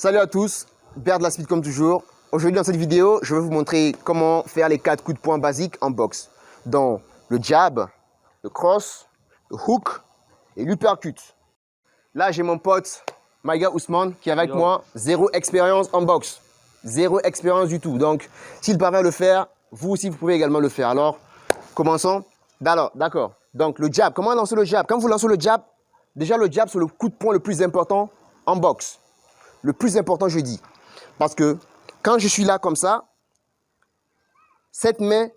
Salut à tous, Bert de la Speed comme toujours. Aujourd'hui dans cette vidéo, je vais vous montrer comment faire les 4 coups de poing basiques en boxe. Dans le jab, le cross, le hook et l'uppercut. Là j'ai mon pote Maïga Ousmane qui est avec moi. Zéro expérience en boxe. Zéro expérience du tout. Donc s'il parvient à le faire, vous aussi vous pouvez également le faire. Alors commençons. Alors d'accord. Donc le jab, comment lancer le jab? Quand vous lancez le jab, déjà le jab c'est le coup de poing le plus important en boxe. Le plus important, je dis. Parce que quand je suis là comme ça, cette main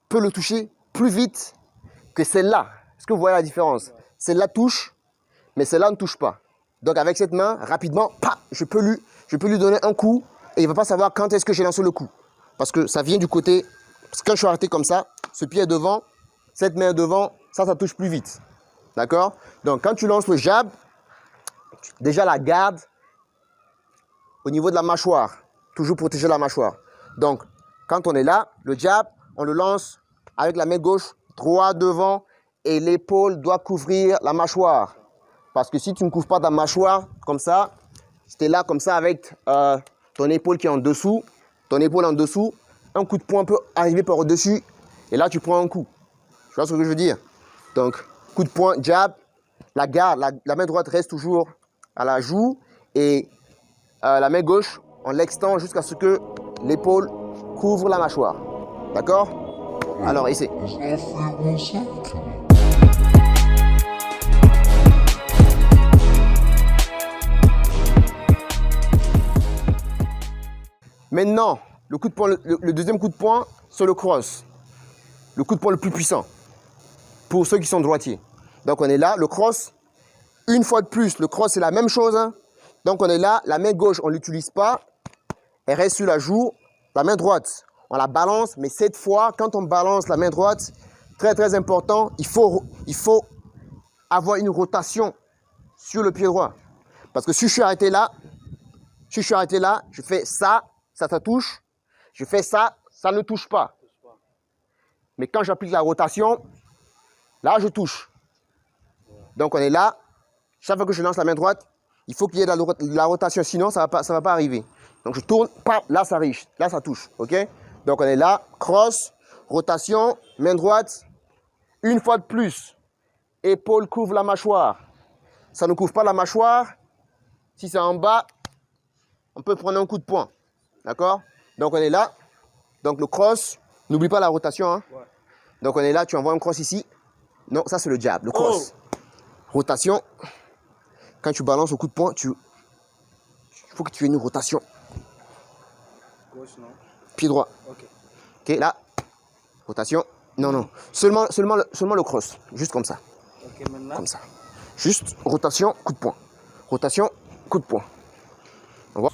peut le toucher plus vite que celle-là. Est-ce que vous voyez la différence? Celle-là touche, mais celle-là ne touche pas. Donc avec cette main, rapidement, je peux lui donner un coup et il ne va pas savoir quand est-ce que j'ai lancé le coup. Parce que ça vient du côté, parce que quand je suis arrêté comme ça, ce pied est devant, cette main est devant, ça touche plus vite. D'accord? Donc quand tu lances le jab, déjà la garde, au niveau de la mâchoire, toujours protéger la mâchoire. Donc, quand on est là, le jab, on le lance avec la main gauche, droit devant, et l'épaule doit couvrir la mâchoire. Parce que si tu ne couvres pas ta mâchoire, comme ça, si tu es là comme ça avec ton épaule qui est en dessous, ton épaule en dessous, un coup de poing peut arriver par au-dessus, et là tu prends un coup. Tu vois ce que je veux dire? Donc, coup de poing, jab, la garde, la main droite reste toujours à la joue, et la main gauche, on l'extend jusqu'à ce que l'épaule couvre la mâchoire. D'accord? Alors, essaie. Maintenant, le coup de poing, le deuxième coup de poing, c'est le cross. Le coup de poing le plus puissant pour ceux qui sont droitiers. Donc, on est là, le cross. Une fois de plus, le cross, c'est la même chose. Hein? Donc, on est là, la main gauche, on ne l'utilise pas. Elle reste sur la joue. La main droite, on la balance. Mais cette fois, quand on balance la main droite, très, très important, il faut avoir une rotation sur le pied droit. Parce que si je suis arrêté là, je fais ça, ça touche. Je fais ça, ça ne touche pas. Mais quand j'applique la rotation, là, je touche. Donc, on est là. Chaque fois que je lance la main droite, il faut qu'il y ait de la rotation, sinon ça ne va pas arriver. Donc je tourne, là ça riche, là ça touche, ok? Donc on est là, cross, rotation, main droite. Une fois de plus, épaule couvre la mâchoire. Ça ne couvre pas la mâchoire. Si c'est en bas, on peut prendre un coup de poing, d'accord? Donc on est là, donc le cross, n'oublie pas la rotation, hein? Ouais. Donc on est là, tu envoies un cross ici. Non, ça c'est le jab, le cross. Rotation. Quand tu balances au coup de poing, il faut que tu aies une rotation. Gauche, non. Pied droit. Ok, là. Rotation. Non. Seulement le cross. Juste comme ça. Ok, maintenant. Comme ça. Juste rotation, coup de poing. Rotation, coup de poing. On voit.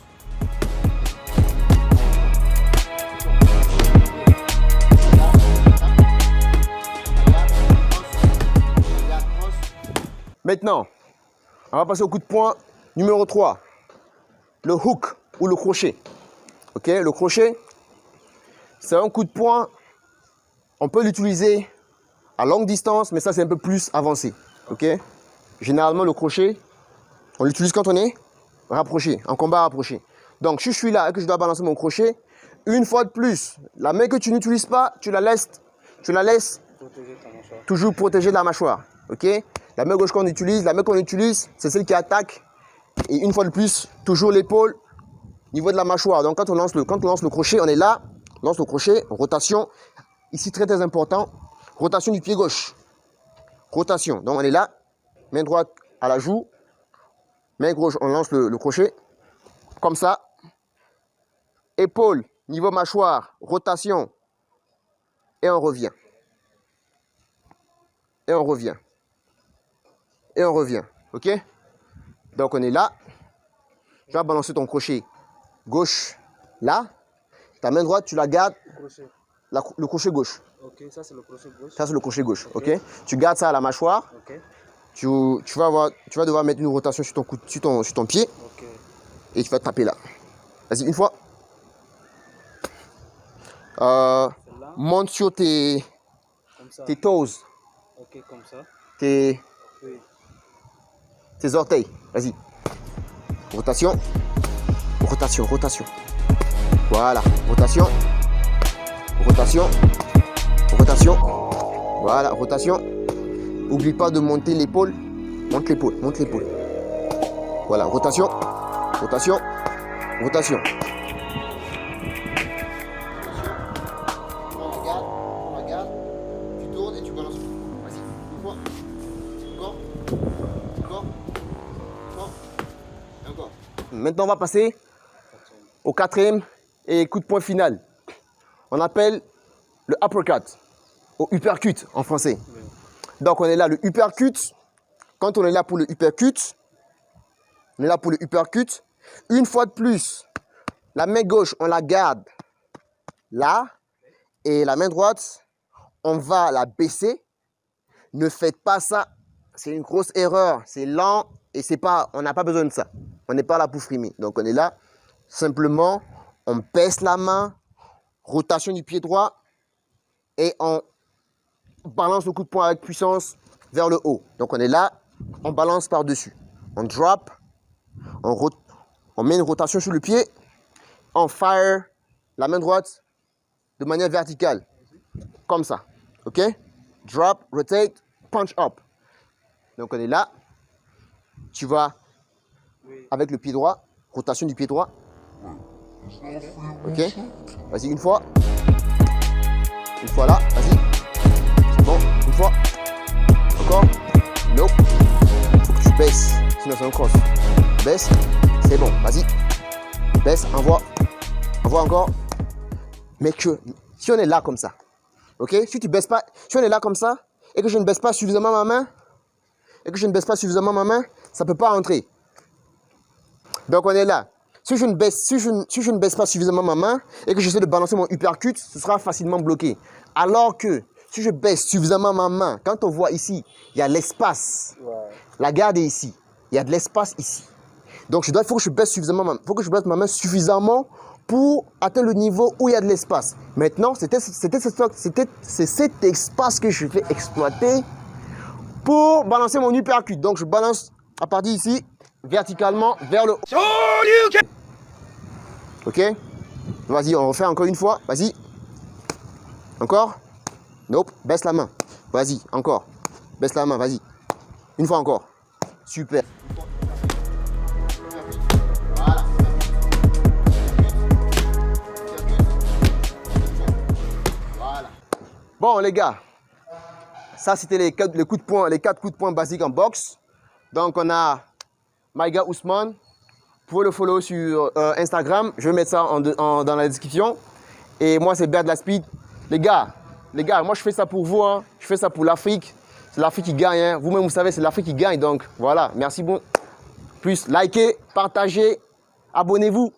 Maintenant, on va passer au coup de poing numéro 3. Le hook ou le crochet. Ok, le crochet, c'est un coup de poing. On peut l'utiliser à longue distance, mais ça, c'est un peu plus avancé. Ok, généralement, le crochet, on l'utilise quand on est rapproché, en combat rapproché. Donc, si je suis là et que je dois balancer mon crochet, une fois de plus, la main que tu n'utilises pas, tu la laisses toujours protégée de la mâchoire. Ok, la main gauche qu'on utilise, c'est celle qui attaque. Et une fois de plus, toujours l'épaule, niveau de la mâchoire. Donc quand on lance le crochet, on est là, on lance le crochet, rotation. Ici, très très important, rotation du pied gauche. Rotation. Donc on est là, main droite à la joue, main gauche, on lance le crochet. Comme ça. Épaule, niveau mâchoire, rotation. Et on revient. Et on revient. Et on revient. Ok? Donc on est là. Tu vas balancer ton crochet gauche là. Ta main droite, tu la gardes. Le crochet gauche. Ok, ça c'est le crochet gauche. Ça c'est le crochet gauche. Ok. Tu gardes ça à la mâchoire. Ok. Tu vas devoir mettre une rotation sur ton pied. Ok. Et tu vas taper là. Vas-y, une fois. Monte sur tes toes. Ok, comme ça. Tes orteils. Vas-y. Rotation. rotation, rotation. Voilà, rotation, rotation, rotation. Voilà, rotation. N'oublie pas de monter l'épaule. Monte l'épaule, monte l'épaule. Voilà, rotation, rotation, rotation. On regarde, tu tournes et tu balances. Vas-y, une fois. Encore, encore, encore, et encore. Maintenant, on va passer au quatrième et coup de poing final. On appelle le uppercut, ou uppercut en français. Oui. Donc, on est là, le uppercut. Quand on est là pour le uppercut, on est là pour le uppercut. Une fois de plus, la main gauche, on la garde là. Et la main droite, on va la baisser. Ne faites pas ça. C'est une grosse erreur. C'est lent et c'est pas, on n'a pas besoin de ça. On n'est pas là pour frimer. Donc, on est là. Simplement, on baisse la main. Rotation du pied droit. Et on balance le coup de poing avec puissance vers le haut. Donc, on est là. On balance par-dessus. On drop. On met une rotation sur le pied. On fire la main droite de manière verticale. Comme ça. OK? Drop, rotate, punch up. Donc, on est là. Tu vas avec le pied droit. Rotation du pied droit. OK? Vas-y, une fois. Une fois là. Vas-y. C'est bon. Une fois. Encore. Nope. Il faut que tu baisses. Sinon, c'est un cross. Baisse. C'est bon. Vas-y. Baisse. Envoie. Envoie encore. Mais que si on est là comme ça, ok? Si tu baisses pas, si on est là comme ça et que je ne baisse pas suffisamment ma main, ça ne peut pas entrer. Donc on est là. Si je ne baisse pas suffisamment ma main et que j'essaie de balancer mon uppercut, ce sera facilement bloqué. Alors que si je baisse suffisamment ma main, quand on voit ici, il y a l'espace. Ouais. La garde est ici. Il y a de l'espace ici. Donc il faut que je baisse suffisamment ma main suffisamment pour atteindre le niveau où il y a de l'espace. Maintenant, c'est cet espace que je vais exploiter pour balancer mon uppercut. Donc, je balance à partir d'ici, verticalement, vers le haut. OK? Vas-y, on refait encore une fois. Vas-y. Encore? Nope. Baisse la main. Vas-y, encore. Baisse la main, vas-y. Une fois encore. Super. Bon les gars, ça c'était les 4 coups de poing basiques en boxe. Donc on a Maïga Ousmane. Vous pouvez le follow sur Instagram. Je vais mettre ça dans la description. Et moi c'est Bear de la Speed. Les gars, moi je fais ça pour vous. Hein. Je fais ça pour l'Afrique. C'est l'Afrique qui gagne. Hein. Vous-même vous savez, c'est l'Afrique qui gagne. Donc voilà, merci beaucoup. Plus likez, partagez, abonnez-vous.